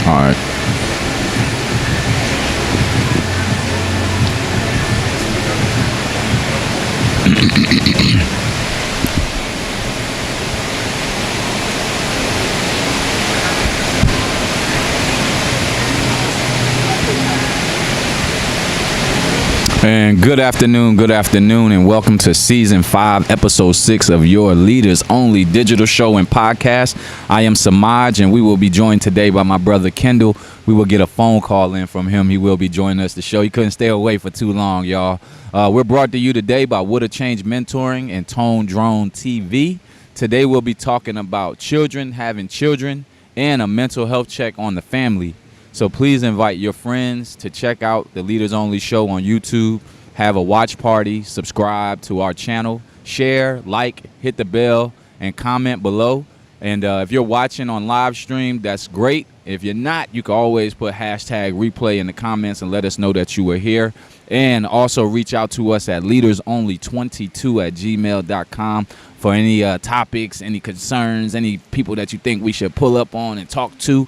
All right. And good afternoon, and welcome to Season 5, Episode 6 of your Leaders Only digital show and podcast. I am Samaj, and we will be joined today by my brother Kendall. We will get a phone call in from him. He will be joining us to show. He couldn't stay away for too long, y'all. We're brought to you today by Woulda Change Mentoring and Tone Drone TV. Today we'll be talking about children having children and a mental health check on the family. So please invite your friends to check out the Leaders Only show on YouTube. Have a watch party, subscribe to our channel, share, like, hit the bell, and comment below. And if you're watching on live stream, that's great. If you're not, you can always put hashtag replay in the comments and let us know that you were here. And also reach out to us at leadersonly22@gmail.com for any topics, any concerns, any people that you think we should pull up on and talk to.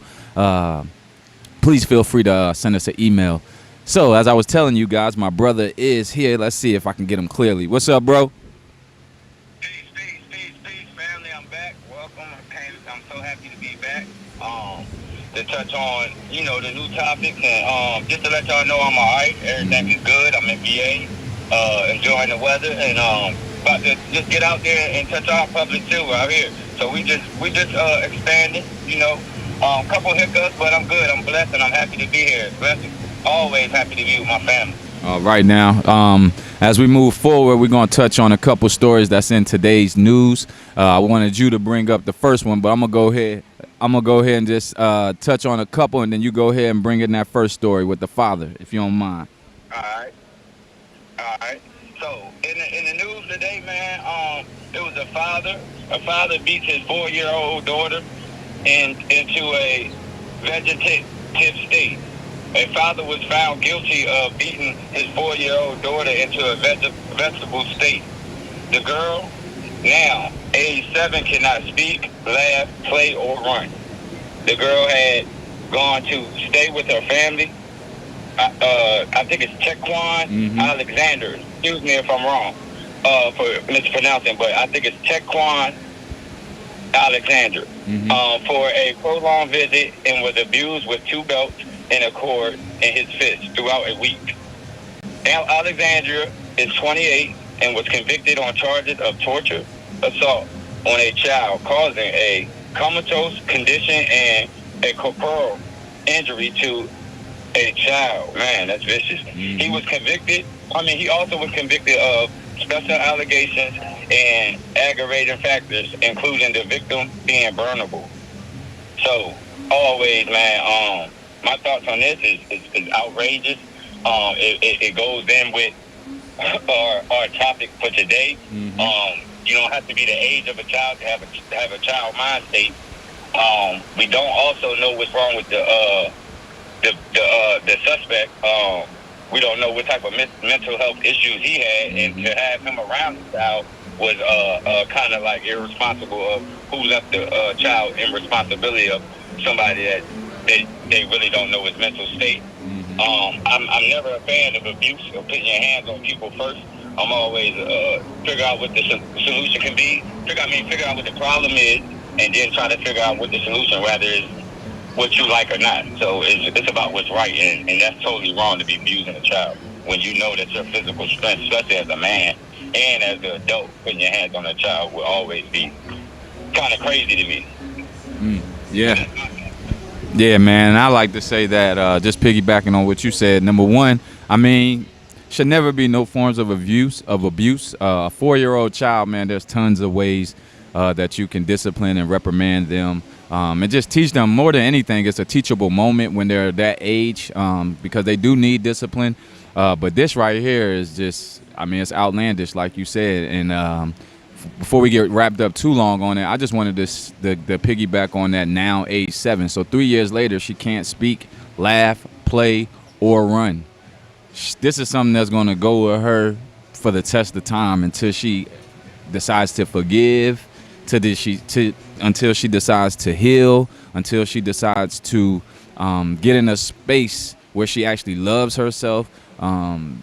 Please feel free to send us an email. So, as I was telling you guys, my brother is here. Let's see if I can get him clearly. What's up, bro? Peace, family. I'm back. Welcome. I'm so happy to be back. To touch on, the new topics, and just to let y'all know I'm all right. Everything is good. I'm in VA, enjoying the weather, and about to just get out there and touch our public too out here. So we just expanding, couple hiccups, but I'm good. I'm blessed, and I'm happy to be here. Blessed. Always happy to be with my family. All right, now, as we move forward, we're going to touch on a couple stories that's in today's news. I wanted you to bring up the first one, but I'm going to go ahead and just touch on a couple, and then you go ahead and bring in that first story with the father, if you don't mind. All right. So, in the news today, man, it was a father. A father beats his 4-year-old daughter into a vegetative state. A father was found guilty of beating his 4-year-old daughter into a vegetable state. The girl, now age 7, cannot speak, laugh, play, or run. The girl had gone to stay with her family. I think it's Tequan Alexander. Excuse me if I'm wrong for mispronouncing, but I think it's Tequan Alexander for a prolonged visit, and was abused with 2 belts and a cord in his fist throughout a week. Alexandra is 28 and was convicted on charges of torture, assault on a child, causing a comatose condition and a corporal injury to a child. Man, that's vicious. He also was convicted of special allegations and aggravating factors, including the victim being burnable. So, always, man, my thoughts on this is outrageous. It goes in with our topic for today. You don't have to be the age of a child to have a child mind state. We don't also know what's wrong with the suspect. We don't know what type of mental health issues he had, and to have him around the child was kind of like irresponsible of who left the child in responsibility of somebody that they really don't know his mental state. I'm never a fan of abuse or putting your hands on people first. I'm always figure out what the solution can be. Figure out what the problem is, and then try to figure out what the solution, whether it's what you like or not. So it's about what's right, and that's totally wrong to be abusing a child when you know that your physical strength, especially as a man and as an adult, putting your hands on a child will always be kind of crazy to me. Yeah, man. I like to say that, just piggybacking on what you said, number one, should never be no forms of abuse. A 4-year-old child, man, there's tons of ways that you can discipline and reprimand them. And just teach them. More than anything, it's a teachable moment when they're that age, because they do need discipline. But this right here is just, it's outlandish, like you said. And before we get wrapped up too long on it, I just wanted to piggyback on that. Now age 7. So 3 years later, she can't speak, laugh, play, or run. This is something that's going to go with her for the test of time until she decides to forgive, until she decides to heal, until she decides to get in a space where she actually loves herself.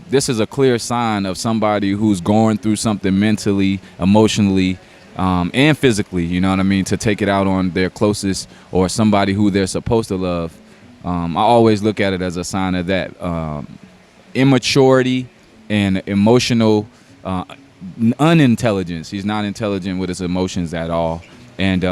This is a clear sign of somebody who's going through something mentally, emotionally, and physically, you know what I mean, to take it out on their closest or somebody who they're supposed to love. I always look at it as a sign of that. Immaturity and emotional unintelligence. He's not intelligent with his emotions at all. And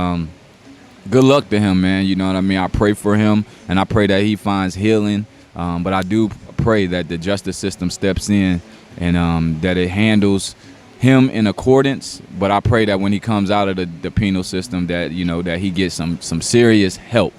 good luck to him, man. You know what I mean? I pray for him, and I pray that he finds healing. But I do pray that the justice system steps in and that it handles him in accordance. But I pray that when he comes out of the penal system, that, you know, that he gets some serious help.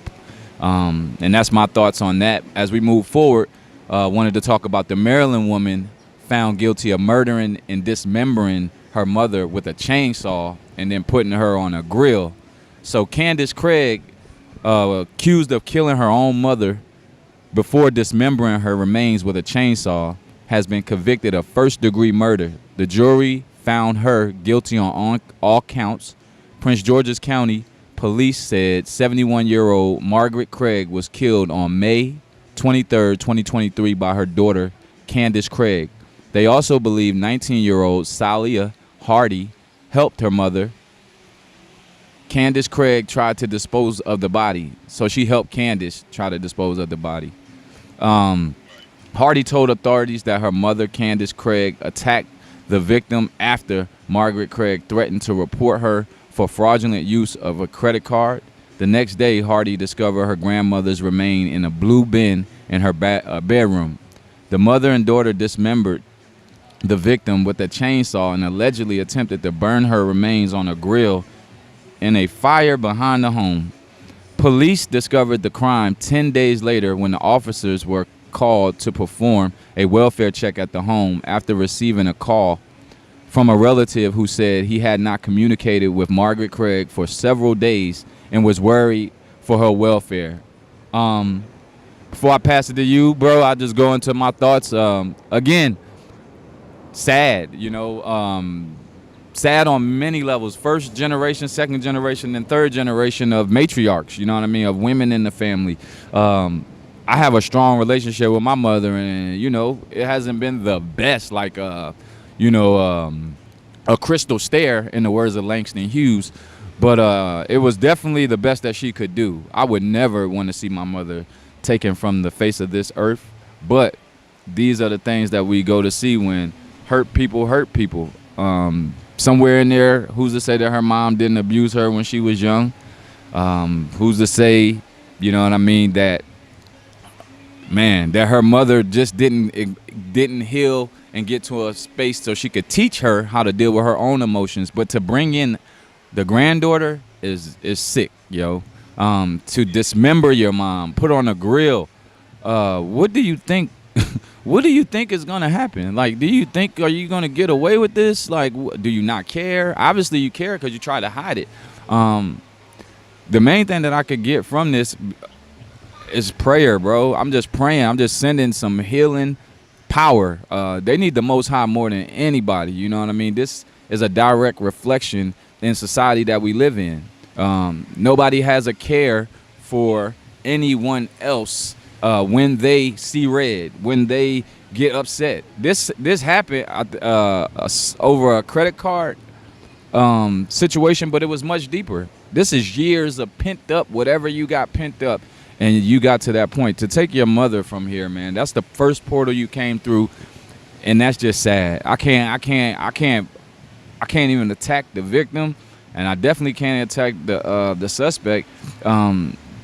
And that's my thoughts on that. As we move forward, wanted to talk about the Maryland woman found guilty of murdering and dismembering her mother with a chainsaw and then putting her on a grill. So Candace Craig, accused of killing her own mother before dismembering her remains with a chainsaw, has been convicted of first-degree murder. The jury found her guilty on all counts. Prince George's County police said 71-year-old Margaret Craig was killed on May 23, 2023 by her daughter, Candace Craig. They also believe 19-year-old Salia Hardy helped her mother. Candace Craig tried to dispose of the body, so she helped Candace try to dispose of the body. Hardy told authorities that her mother, Candace Craig, attacked the victim after Margaret Craig threatened to report her for fraudulent use of a credit card. The next day, Hardy discovered her grandmother's remains in a blue bin in her bedroom. The mother and daughter dismembered the victim with a chainsaw and allegedly attempted to burn her remains on a grill in a fire behind the home. Police discovered the crime 10 days later when the officers were called to perform a welfare check at the home after receiving a call from a relative who said he had not communicated with Margaret Craig for several days and was worried for her welfare. Before I pass it to you, bro, I just go into my thoughts. Again, sad, you know, sad on many levels. First generation, second generation, and third generation of matriarchs, you know what I mean, of women in the family. I have a strong relationship with my mother, and, you know, it hasn't been the best, like, you know, a crystal stair, in the words of Langston Hughes. But it was definitely the best that she could do. I would never want to see my mother taken from the face of this earth. But these are the things that we go to see when hurt people hurt people. Somewhere in there, who's to say that her mom didn't abuse her when she was young? Who's to say, you know what I mean, that, man, that her mother just didn't heal and get to a space so she could teach her how to deal with her own emotions. But to bring in the granddaughter is sick, yo. To dismember your mom, put on a grill. What do you think? What do you think is gonna happen? Like, do you think, are you gonna get away with this? Like, do you not care? Obviously, you care because you try to hide it. The main thing that I could get from this is prayer, bro. I'm just praying. I'm just sending some healing power. They need the Most High more than anybody. You know what I mean? This is a direct reflection in society that we live in. Nobody has a care for anyone else when they see red, when they get upset. This happened over a credit card situation, but it was much deeper. This is years of pent up, whatever you got pent up, and you got to that point. To take your mother from here, man, that's the first portal you came through, and that's just sad. I can't even attack the victim, and I definitely can't attack the suspect,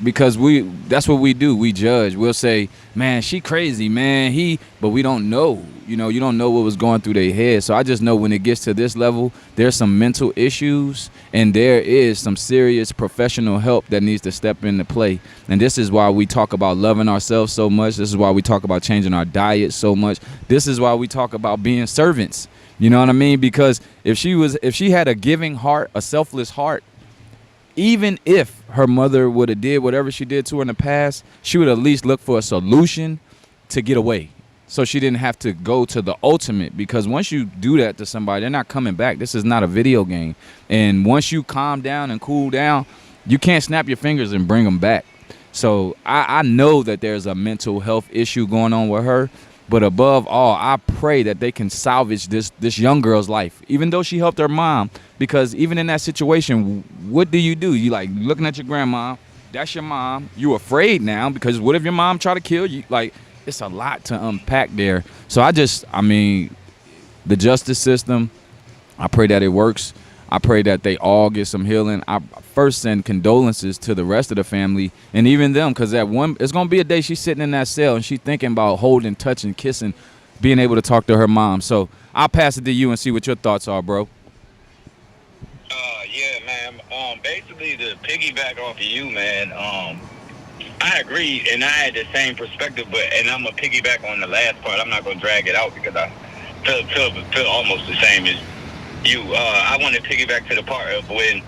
because that's what we do. We judge. We'll say, man, she crazy, man, but we don't know. You know, you don't know what was going through their head. So I just know when it gets to this level, there's some mental issues, and there is some serious professional help that needs to step into play. And this is why we talk about loving ourselves so much. This is why we talk about changing our diet so much. This is why we talk about being servants. You know what I mean? Because if she had a giving heart, a selfless heart, even if her mother would have did whatever she did to her in the past, she would at least look for a solution to get away, so she didn't have to go to the ultimate. Because once you do that to somebody, they're not coming back. This is not a video game. And once you calm down and cool down, you can't snap your fingers and bring them back. So I know that there's a mental health issue going on with her. But above all, I pray that they can salvage this young girl's life, even though she helped her mom. Because even in that situation, what do? You like looking at your grandma. That's your mom. You afraid now because what if your mom try to kill you? Like, it's a lot to unpack there. So I mean, the justice system, I pray that it works. I pray that they all get some healing. I first send condolences to the rest of the family and even them, because it's gonna be a day she's sitting in that cell and she's thinking about holding, touching, kissing, being able to talk to her mom. So I'll pass it to you and see what your thoughts are, bro. Yeah, man. Basically, to piggyback off of you, man. I agree, and I had the same perspective, and I'm gonna piggyback on the last part. I'm not gonna drag it out because I feel almost the same as you. I want to piggyback to the part of when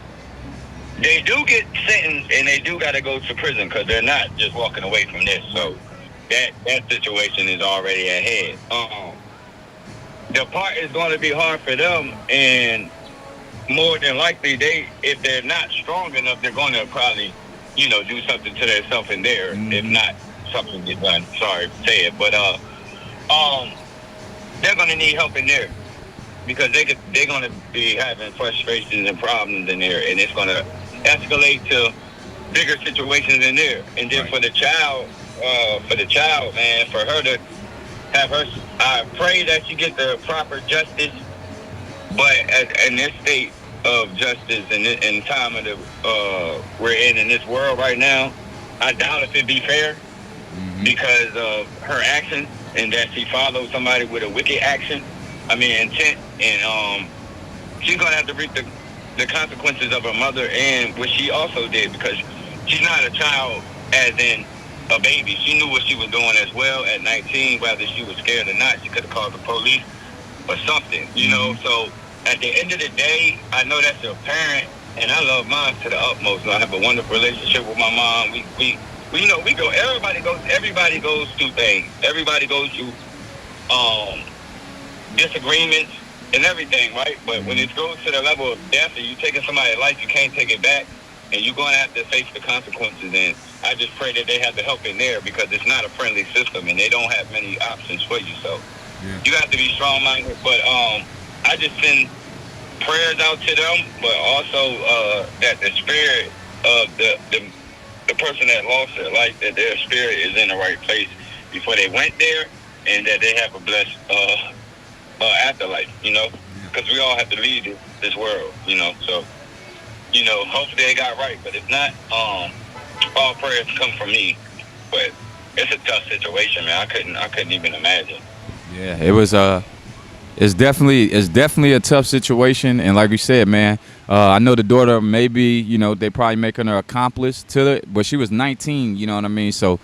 they do get sentenced and they do got to go to prison because they're not just walking away from this. So that situation is already ahead. The part is going to be hard for them, and more than likely, if they're not strong enough, they're going to probably, do something to themselves in there. Mm-hmm. If not, something get done. Sorry to say it, but they're going to need help in there because they're going to be having frustrations and problems in there, and it's going to escalate to bigger situations in there. And then for the child, man, for her to have her, I pray that she get the proper justice. But in this state of justice and in time of we're in this world right now, I doubt if it'd be fair because of her actions and that she followed somebody with a wicked action. I mean, intent, and she's gonna have to reap the consequences of her mother and what she also did, because she's not a child as in a baby. She knew what she was doing as well at 19, whether she was scared or not. She could have called the police or something, So at the end of the day, I know that's your parent, and I love mine to the utmost. I have a wonderful relationship with my mom. We go. Everybody goes through things. Everybody goes through disagreements and everything, right? But when it goes to the level of death and you taking somebody's life, you can't take it back, and you're going to have to face the consequences. And I just pray that they have the help in there because it's not a friendly system, and they don't have many options for you. So you have to be strong-minded. But I just send prayers out to them, but also that the spirit of the person that lost their life, that their spirit is in the right place before they went there, and that they have a blessed afterlife, because we all have to leave this world, so, hopefully they got right, but if not, all prayers come from me, but it's a tough situation, man. I couldn't even imagine. Yeah, it was, it's definitely a tough situation, and like you said, man, I know the daughter maybe, they probably making her accomplice to it, but she was 19, you know what I mean, so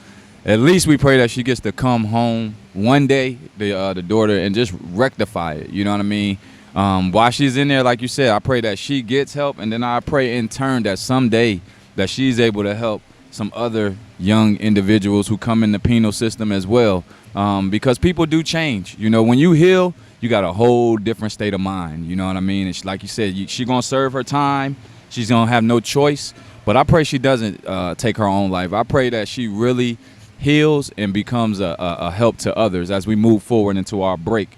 at least we pray that she gets to come home one day, the daughter, and just rectify it. You know what I mean? While she's in there, like you said, I pray that she gets help, and then I pray in turn that someday that she's able to help some other young individuals who come in the penal system as well. Because people do change. When you heal, you got a whole different state of mind. You know what I mean? It's like you said, she's going to serve her time. She's going to have no choice. But I pray she doesn't take her own life. I pray that she really heals and becomes a help to others as we move forward into our break.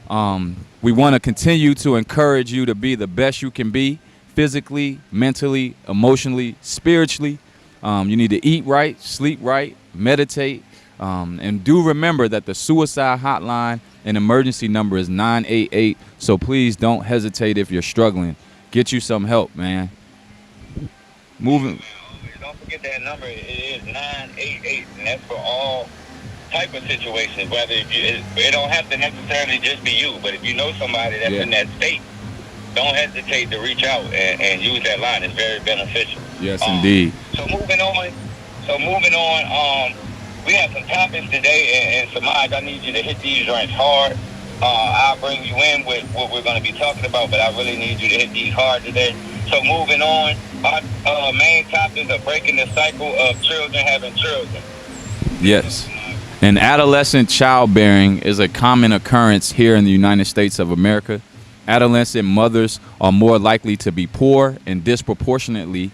We want to continue to encourage you to be the best you can be, physically, mentally, emotionally, spiritually. You need to eat right, sleep right, meditate, and do remember that the suicide hotline and emergency number is 988. So please don't hesitate if you're struggling. Get you some help, man. Moving. Don't forget that number. It is 988, and that's for all type of situations. Whether it don't have to necessarily just be you, but if you know somebody that's in that state, don't hesitate to reach out and use that line. It's very beneficial. Yes, indeed. So moving on. We have some topics today, and Samaj, I need you to hit these joints hard. I'll bring you in with what we're going to be talking about, but I really need you to hit these hard today. So moving on, our main topics are breaking the cycle of children having children. Yes. And adolescent childbearing is a common occurrence here in the United States of America. Adolescent mothers are more likely to be poor and disproportionately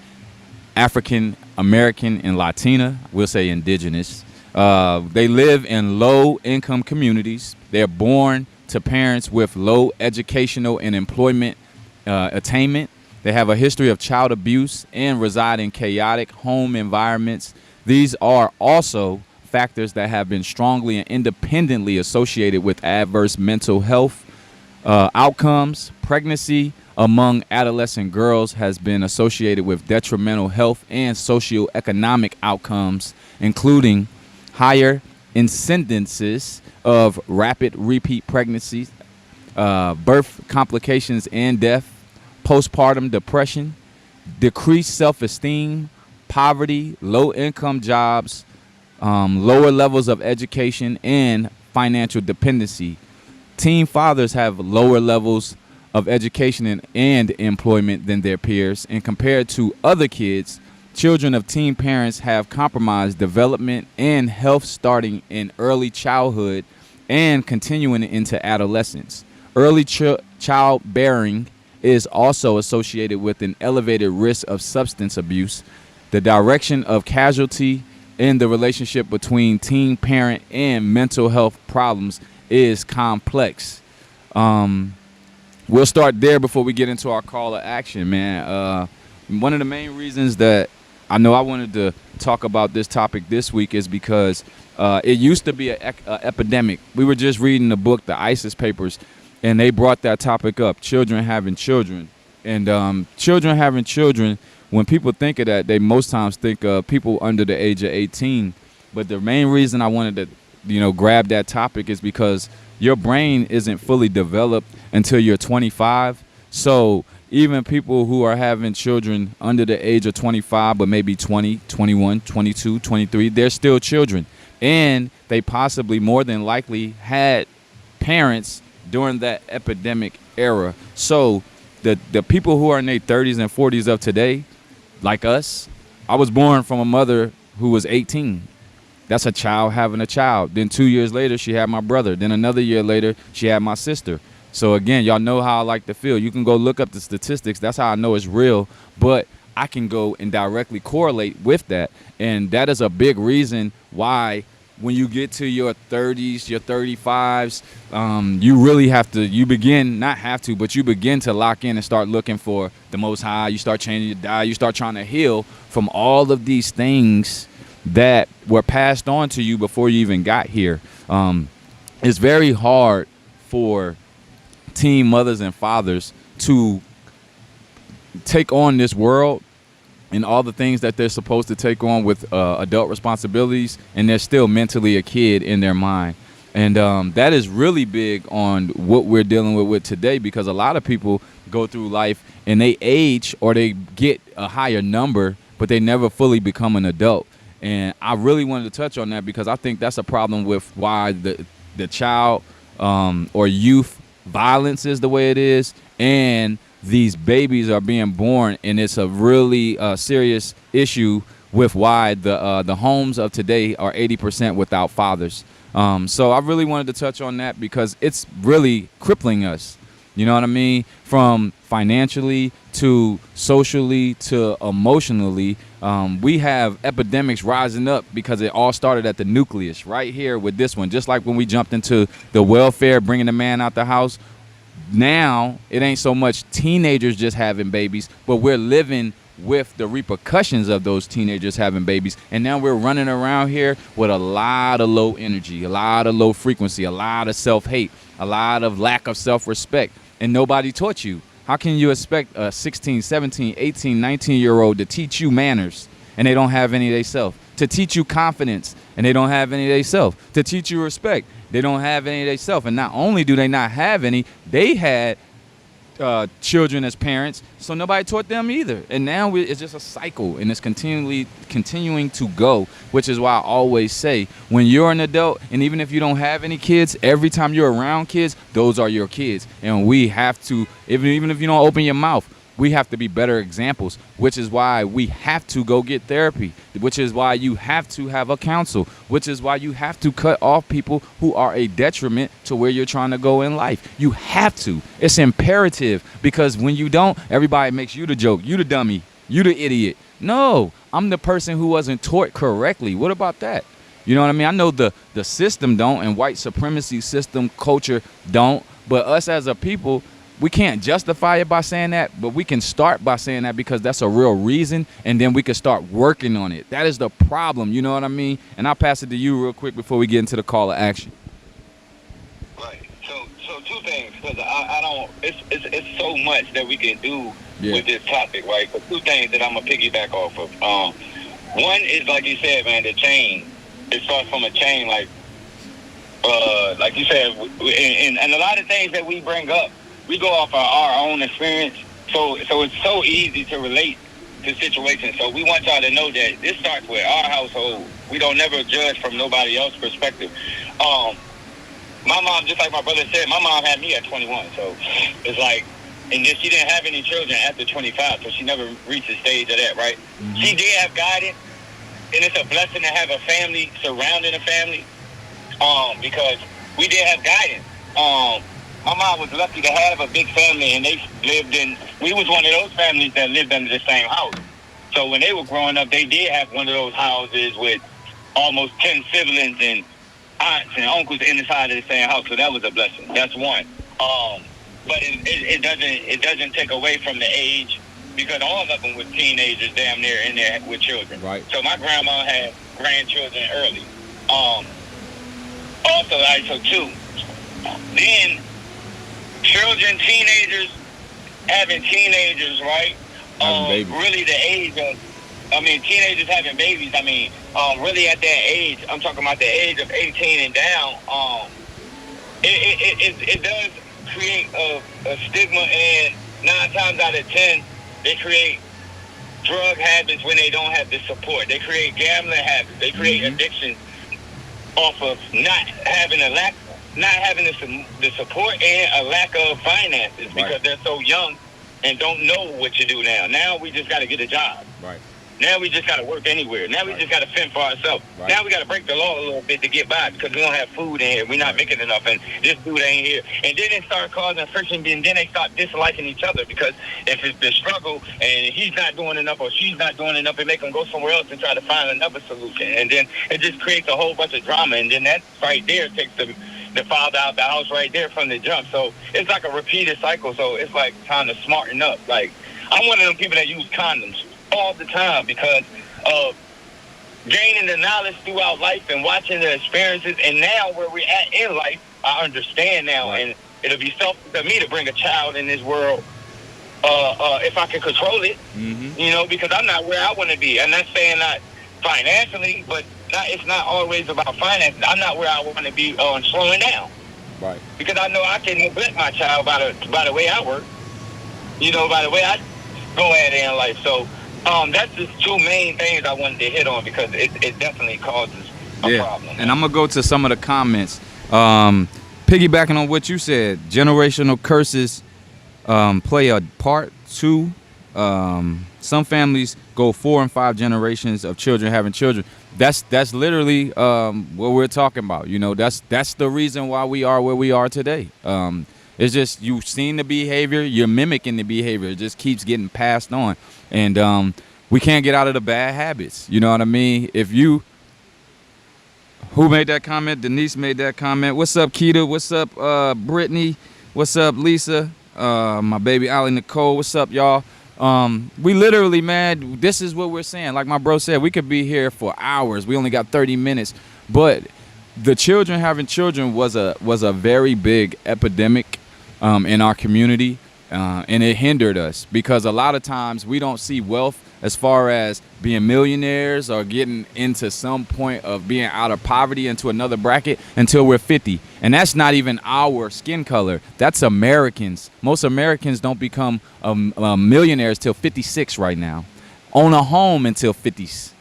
African American and Latina, we'll say indigenous. They live in low income communities. They're born to parents with low educational and employment attainment. They have a history of child abuse and reside in chaotic home environments. These are also factors that have been strongly and independently associated with adverse mental health outcomes. Pregnancy among adolescent girls has been associated with detrimental health and socioeconomic outcomes, including higher incidences of rapid repeat pregnancies, birth complications and death, postpartum depression, decreased self-esteem, poverty, low-income jobs, lower levels of education, and financial dependency. Teen fathers have lower levels of education and employment than their peers, and compared to other kids, children of teen parents have compromised development and health starting in early childhood and continuing into adolescence. Early childbearing is also associated with an elevated risk of substance abuse. The direction of casualty in the relationship between teen parent and mental health problems is complex. We'll start there before we get into our call to action, man. One of the main reasons that I know I wanted to talk about this topic this week is because it used to be an epidemic. We were just reading the book, The ISIS Papers, and they brought that topic up, children having children. And children having children, when people think of that, they most times think of people under the age of 18. But the main reason I wanted to, grab that topic is because your brain isn't fully developed until you're 25. So even people who are having children under the age of 25, but maybe 20, 21, 22, 23, they're still children. And they possibly more than likely had parents during that epidemic era. So the people who are in their 30s and 40s of today, like us, I was born from a mother who was 18. That's a child having a child. Then 2 years later, she had my brother. Then another year later, she had my sister. So again, y'all know how I like to feel. You can go look up the statistics. That's how I know it's real. But I can go and directly correlate with that. And that is a big reason why when you get to your 30s, your 35s, you really have to, you begin to lock in and start looking for the Most High. You start changing your diet. You start trying to heal from all of these things that were passed on to you before you even got here. It's very hard for teen mothers and fathers to take on this world and all the things that they're supposed to take on with adult responsibilities, and they're still mentally a kid in their mind. And that is really big on what we're dealing with today, because a lot of people go through life and they age or they get a higher number, but they never fully become an adult. And I really wanted to touch on that because I think that's a problem with why the child or youth violence is the way it is, and these babies are being born, and it's a really serious issue with why the homes of today are 80% without fathers. So I really wanted to touch on that because it's really crippling us. You know what I mean? From financially to socially to emotionally, we have epidemics rising up because it all started at the nucleus right here with this one. Just like when we jumped into the welfare, bringing the man out the house. Now it ain't so much teenagers just having babies, but we're living with the repercussions of those teenagers having babies. And now we're running around here with a lot of low energy, a lot of low frequency, a lot of self-hate, a lot of lack of self-respect. And nobody taught you. How can you expect a 16, 17, 18, 19-year-old to teach you manners and they don't have any of themselves? To teach you confidence and they don't have any of themselves? To teach you respect, they don't have any of themselves. And not only do they not have any, they had children as parents, so nobody taught them either. And now it's just a cycle, and it's continuing to go, which is why I always say, when you're an adult, and even if you don't have any kids, every time you're around kids, those are your kids. And we have to, even if you don't open your mouth, we have to be better examples, which is why we have to go get therapy, which is why you have to have a counsel, which is why you have to cut off people who are a detriment to where you're trying to go in life. You have to. It's imperative, because when you don't, everybody makes you the joke, you the dummy, you the idiot. No, I'm the person who wasn't taught correctly. What about that? You know what I mean? I know the system don't, and white supremacy system culture don't, but us as a people, we can't justify it by saying that, but we can start by saying that because that's a real reason, and then we can start working on it. That is the problem, you know what I mean? And I'll pass it to you real quick before we get into the call to action. Right. So two things, because I don't. It's so much that we can do with this topic, right? But two things that I'm gonna piggyback off of. One is like you said, man, the chain. It starts from a chain, like you said, and a lot of things that we bring up, we go off our own experience. So it's so easy to relate to situations. So we want y'all to know that this starts with our household. We don't never judge from nobody else's perspective. My mom, just like my brother said, my mom had me at 21. So it's like, and then she didn't have any children after 25, so she never reached the stage of that, right? Mm-hmm. She did have guidance, and it's a blessing to have a family surrounding a family, because we did have guidance. My mom was lucky to have a big family, and we was one of those families that lived under the same house. So when they were growing up, they did have one of those houses with almost 10 siblings and aunts and uncles inside of the same house. So that was a blessing. That's one. But it doesn't take away from the age, because all of them were teenagers damn near in there with children. Right. So my grandma had grandchildren early. Also, so two. Then children, teenagers, having teenagers, right? Really the age of, teenagers having babies, really at that age, I'm talking about the age of 18 and down, it does create a stigma, and 9 times out of 10, they create drug habits when they don't have the support. They create gambling habits. They create addiction off of not having the support and a lack of finances, because they're so young and don't know what to do now. Now we just got to get a job. Right. Now we just got to work anywhere. Now we just got to fend for ourselves. Right. Now we got to break the law a little bit to get by, because we don't have food in here. We're not making enough, and this dude ain't here. And then it started causing friction, and then they start disliking each other, because if it's the struggle and he's not doing enough or she's not doing enough, it make them go somewhere else and try to find another solution. And then it just creates a whole bunch of drama, and then that right there takes the father out the house right there from the jump. So it's like a repeated cycle. So it's like time to smarten up. Like, I'm one of them people that use condoms all the time, because of gaining the knowledge throughout life and watching the experiences. And now where we're at in life, I understand now. Right. And it'll be selfish of me to bring a child in this world if I can control it, because I'm not where I want to be. I'm not saying not financially, but it's not always about finance. I'm not where I want to be on slowing down. Right. Because I know I can neglect my child by the way I work, by the way I go at it in life. So that's just two main things I wanted to hit on, because it definitely causes a problem. And I'm going to go to some of the comments. Piggybacking on what you said, generational curses play a part too. Some families go 4 and 5 generations of children having children. That's literally what we're talking about. That's the reason why we are where we are today. It's just you've seen the behavior, you're mimicking the behavior. It just keeps getting passed on, and we can't get out of the bad habits. You know what I mean? Who made that comment? Denise made that comment. What's up, Keita? What's up, Brittany? What's up, Lisa? My baby Allie Nicole. What's up, y'all? We literally, man, this is what we're saying. Like my bro said, we could be here for hours. We only got 30 minutes, but the children having children was a very big epidemic in our community, and it hindered us, because a lot of times we don't see wealth as far as being millionaires or getting into some point of being out of poverty into another bracket until we're 50. And that's not even our skin color. That's Americans. Most Americans don't become millionaires till 56 right now. Own a home until 50s.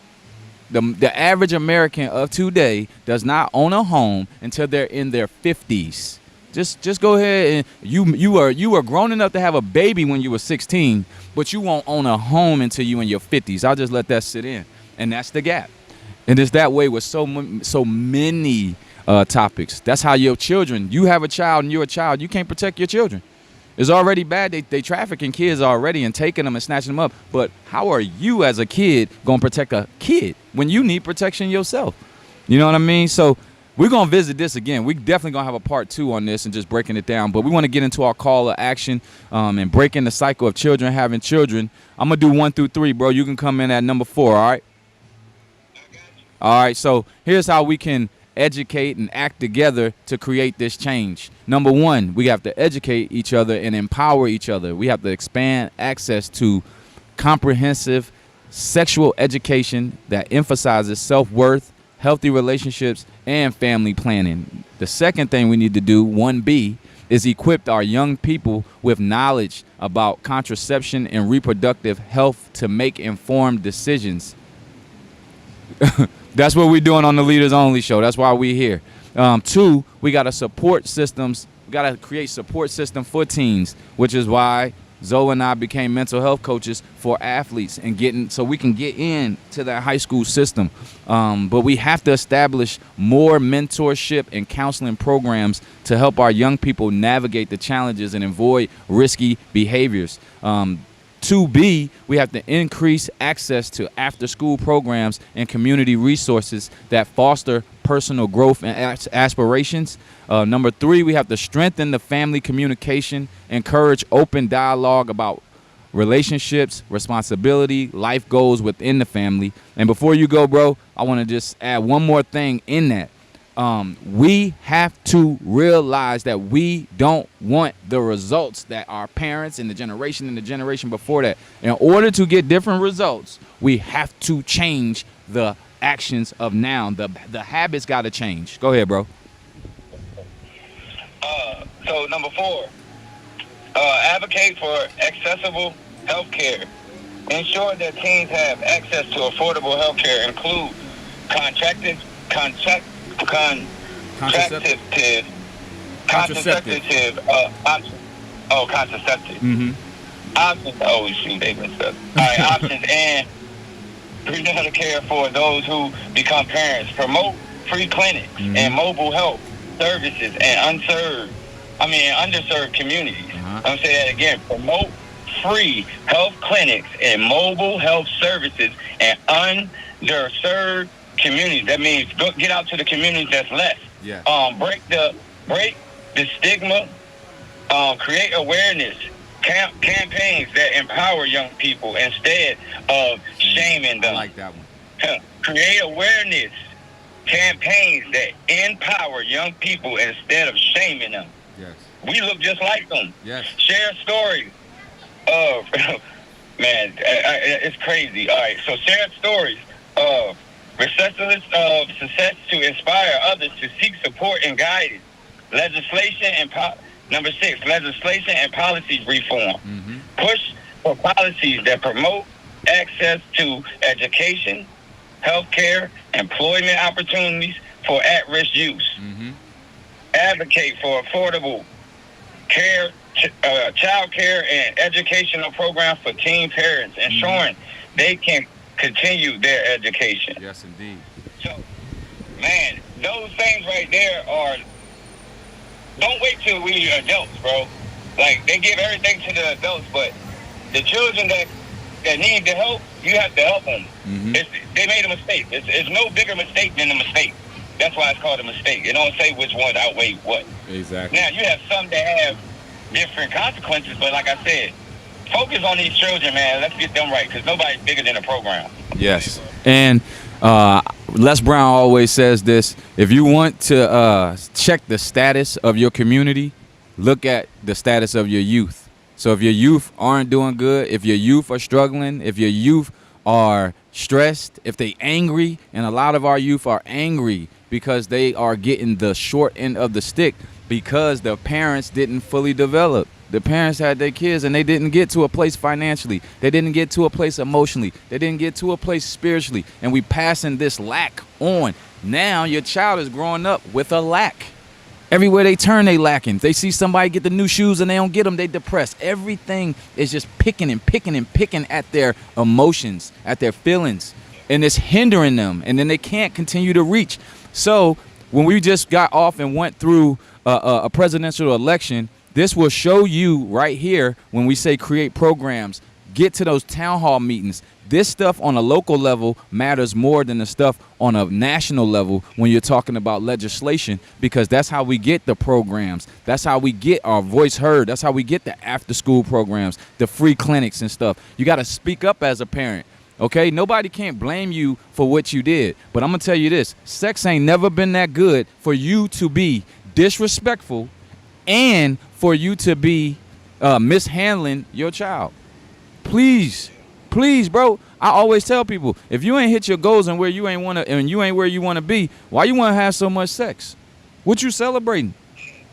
The average American of today does not own a home until they're in their 50s. Just go ahead, and you were grown enough to have a baby when you were 16, but you won't own a home until you in your 50s. I'll just let that sit in, and that's the gap. And it's that way with so many topics. That's how your children. You have a child and you're a child. You can't protect your children. It's already bad. They trafficking kids already and taking them and snatching them up. But how are you as a kid going to protect a kid when you need protection yourself? You know what I mean? So we're going to visit this again. We definitely going to have a part 2 on this and just breaking it down. But we want to get into our call to action and breaking the cycle of children having children. I'm going to do 1 through 3, bro. You can come in at number 4, all right? All right, so here's how we can educate and act together to create this change. Number 1, we have to educate each other and empower each other. We have to expand access to comprehensive sexual education that emphasizes self-worth, healthy relationships, and family planning. The second thing we need to do, 1B, is equip our young people with knowledge about contraception and reproductive health to make informed decisions. That's what we're doing on the Leaders Only show. That's why we're here. 2, we got to support systems. We got to create support system for teens, which is why Zoe and I became mental health coaches for athletes and so we can get into that high school system. But we have to establish more mentorship and counseling programs to help our young people navigate the challenges and avoid risky behaviors. 2B, we have to increase access to after-school programs and community resources that foster personal growth and aspirations. Number 3, we have to strengthen the family communication, encourage open dialogue about relationships, responsibility, life goals within the family. And before you go, bro, I want to just add one more thing in that. We have to realize that we don't want the results that our parents and the generation before that. In order to get different results, we have to change the actions of now. The habits got to change. Go ahead, bro. So number 4, advocate for accessible health care. Ensure that teens have access to affordable health care, include contraceptive options. Mm-hmm. Options. Oh shoot, they messed up. All right, options and prenatal care for those who become parents. Promote free clinics and mobile health services and underserved communities. I'm saying that again. Promote free health clinics and mobile health services and underserved communities. That means get out to the communities that's less. Yeah. Break the stigma. Create awareness campaigns that empower young people instead of shaming them. I like that one. Create awareness campaigns that empower young people instead of shaming them. Yes. We look just like them. Yes. Share stories of man, it's crazy. All right, so share stories of success to inspire others to seek support and guidance. Number 6, legislation and policy reform. Mm-hmm. Push for policies that promote access to education, healthcare, employment opportunities for at-risk youth. Mm-hmm. Advocate for affordable care, child care, and educational programs for teen parents, ensuring they can continue their education. Yes, indeed. So, man, those things right there are. Don't wait till we adults, bro. Like, they give everything to the adults, but the children that need the help, you have to help them. Mm-hmm. They made a mistake. It's no bigger mistake than a mistake. That's why it's called a mistake. It don't say which one outweigh what. Exactly. Now, you have some that have different consequences, but like I said, focus on these children, man. Let's get them right, because nobody's bigger than a program. Yes. And Les Brown always says this: if you want to check the status of your community, look at the status of your youth. So if your youth aren't doing good, if your youth are struggling, if your youth are stressed, if they angry, and a lot of our youth are angry because they are getting the short end of the stick because the parents didn't fully develop. The parents had their kids and they didn't get to a place financially. They didn't get to a place emotionally. They didn't get to a place spiritually. And we passing this lack on. Now your child is growing up with a lack. Everywhere they turn, they lacking. They see somebody get the new shoes and they don't get them, they depressed. Everything is just picking at their emotions, at their feelings. And it's hindering them. And then they can't continue to reach. So when we just got off and went through a presidential election, This will show you right here when we say create programs, get to those town hall meetings. This stuff on a local level matters more than the stuff on a national level when you're talking about legislation, because that's how we get the programs. That's how we get our voice heard. That's how we get the after school programs, the free clinics and stuff. You got to speak up as a parent. Okay, nobody can't blame you for what you did. But I'm going to tell you this. Sex ain't never been that good for you to be disrespectful and for you to be mishandling your child. Please, bro. I always tell people, if you ain't hit your goals and where you ain't where you want to be, why you want to have so much sex? What you celebrating?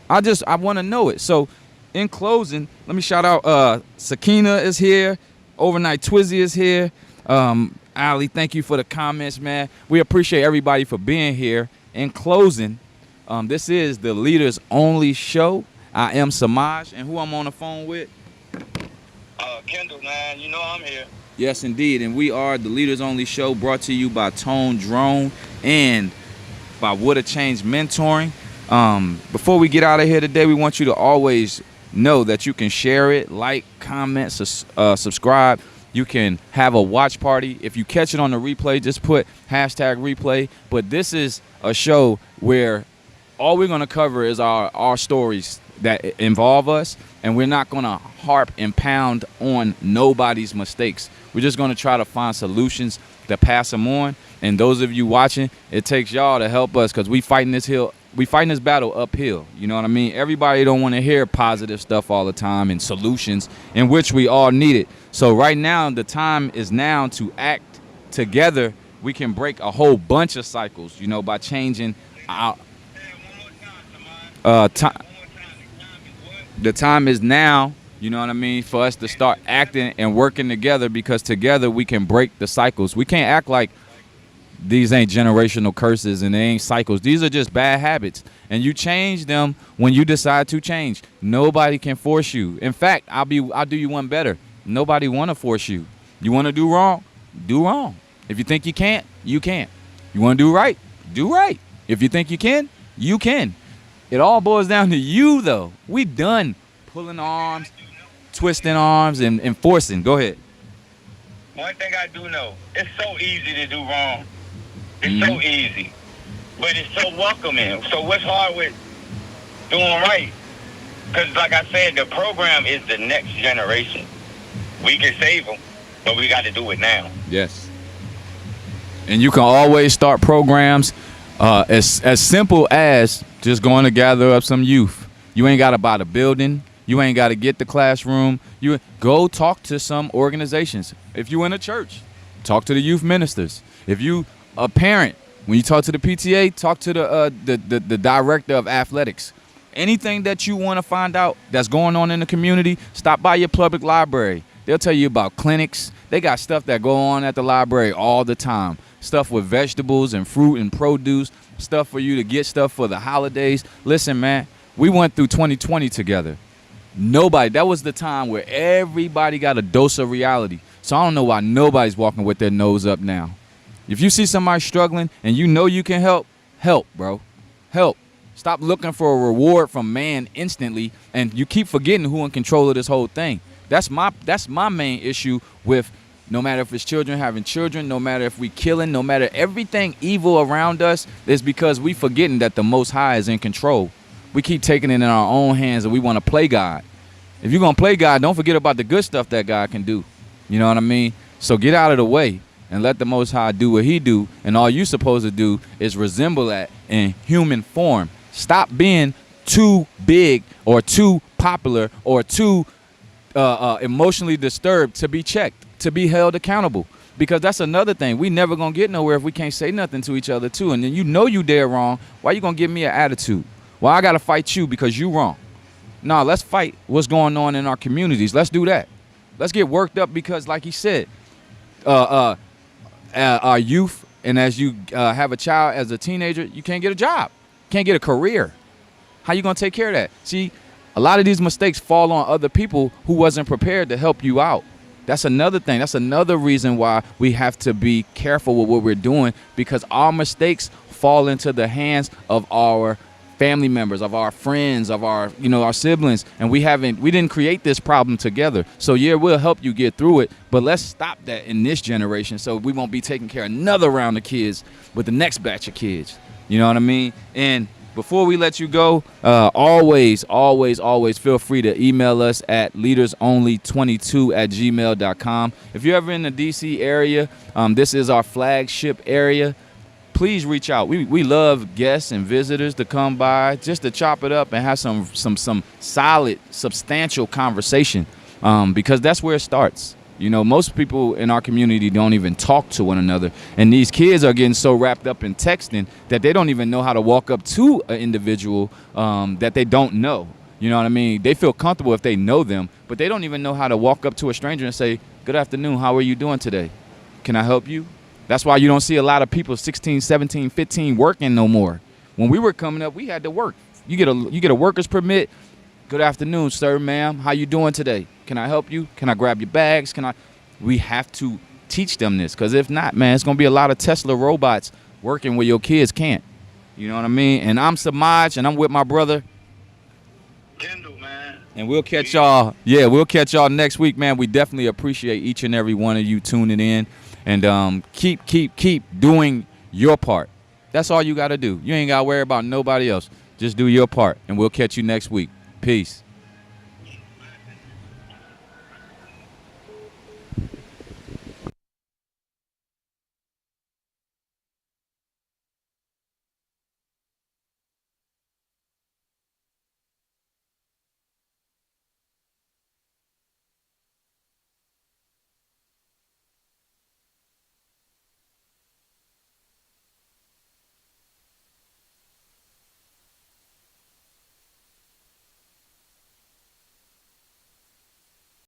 I want to know it. So in closing, let me shout out Sakina is here. Overnight Twizzy is here. Ali, thank you for the comments, man. We appreciate everybody for being here. In closing, this is the Leaders Only Show. I am Samaj, and who I'm on the phone with? Kendall, man. You know I'm here. Yes, indeed. And we are the Leaders Only Show, brought to you by Tone Drone and by What a Change Mentoring. Before we get out of here today, we want you to always know that you can share it, like, comment, subscribe. You can have a watch party. If you catch it on the replay, just put #replay. But this is a show where all we're going to cover is our stories that involve us, and we're not going to harp and pound on nobody's mistakes. We're just going to try to find solutions to pass them on. And those of you watching, it takes y'all to help us, because we fighting this battle uphill. You know what I mean? Everybody don't want to hear positive stuff all the time and solutions, in which we all need it. So right now, the time is now to act together. We can break a whole bunch of cycles, by changing our the time is now, you know what I mean, for us to start acting and working together, because together we can break the cycles. We can't act like these ain't generational curses and they ain't cycles. These are just bad habits, and you change them when you decide to change. Nobody can force you. In fact, I'll do you one better. Nobody want to force you. You want to do wrong? Do wrong. If you think you can't, you can't. You want to do right? Do right. If you think you can, you can. It all boils down to you, though. We done pulling arms, twisting arms, and enforcing. Go ahead. One thing I do know, it's so easy to do wrong. It's so easy. But it's so welcoming. So what's hard with doing right? Because like I said, the program is the next generation. We can save them, but we got to do it now. Yes. And you can always start programs as simple as just going to gather up some youth. You ain't got to buy the building. You ain't got to get the classroom. You go talk to some organizations. If you in a church, talk to the youth ministers. If you a parent, when you talk to the PTA, talk to the director of athletics. Anything that you want to find out that's going on in the community, stop by your public library. They'll tell you about clinics. They got stuff that go on at the library all the time. Stuff with vegetables and fruit and produce. Stuff for you to get stuff for the holidays. Listen, man, we went through 2020 together. That was the time where everybody got a dose of reality. So I don't know why nobody's walking with their nose up now. If you see somebody struggling and you know you can help, bro. Help. Stop looking for a reward from man instantly, and you keep forgetting who in control of this whole thing. That's my main issue with, no matter if it's children having children, no matter if we killing, no matter everything evil around us, is because we forgetting that the Most High is in control. We keep taking it in our own hands, and we want to play God. If you're going to play God, don't forget about the good stuff that God can do. You know what I mean? So get out of the way and let the Most High do what he do, and all you're supposed to do is resemble that in human form. Stop being too big or too popular or too emotionally disturbed to be checked, to be held accountable. Because that's another thing. We never going to get nowhere if we can't say nothing to each other, too. And then you know you dead wrong. Why you going to give me an attitude? Well, I got to fight you because you wrong. No, let's fight what's going on in our communities. Let's do that. Let's get worked up because, like he said, our youth, and as you have a child as a teenager, you can't get a job, can't get a career. How you going to take care of that? See, a lot of these mistakes fall on other people who wasn't prepared to help you out. That's another thing. That's another reason why we have to be careful with what we're doing, because our mistakes fall into the hands of our family members, of our friends, of our, our siblings, and we didn't create this problem together. So yeah, we'll help you get through it, but let's stop that in this generation so we won't be taking care of another round of kids with the next batch of kids. You know what I mean? And before we let you go, always feel free to email us at leadersonly22@gmail.com. If you're ever in the DC area, this is our flagship area. Please reach out. We love guests and visitors to come by just to chop it up and have some solid, substantial conversation, because that's where it starts. Most people in our community don't even talk to one another, and these kids are getting so wrapped up in texting that they don't even know how to walk up to an individual that they don't know. You know what I mean? They feel comfortable if they know them, but they don't even know how to walk up to a stranger and say, "Good afternoon, how are you doing today? Can I help you?" That's why you don't see a lot of people 16, 17, 15 working no more. When we were coming up, we had to work. You get a worker's permit. "Good afternoon, sir, ma'am. How you doing today? Can I help you? Can I grab your bags? We have to teach them this, because if not, man, it's going to be a lot of Tesla robots working where your kids can't. You know what I mean? And I'm Samaj, and I'm with my brother Kendall, man. And we'll catch y'all. Yeah, we'll catch y'all next week, man. We definitely appreciate each and every one of you tuning in. And keep doing your part. That's all you got to do. You ain't got to worry about nobody else. Just do your part, and we'll catch you next week. Peace.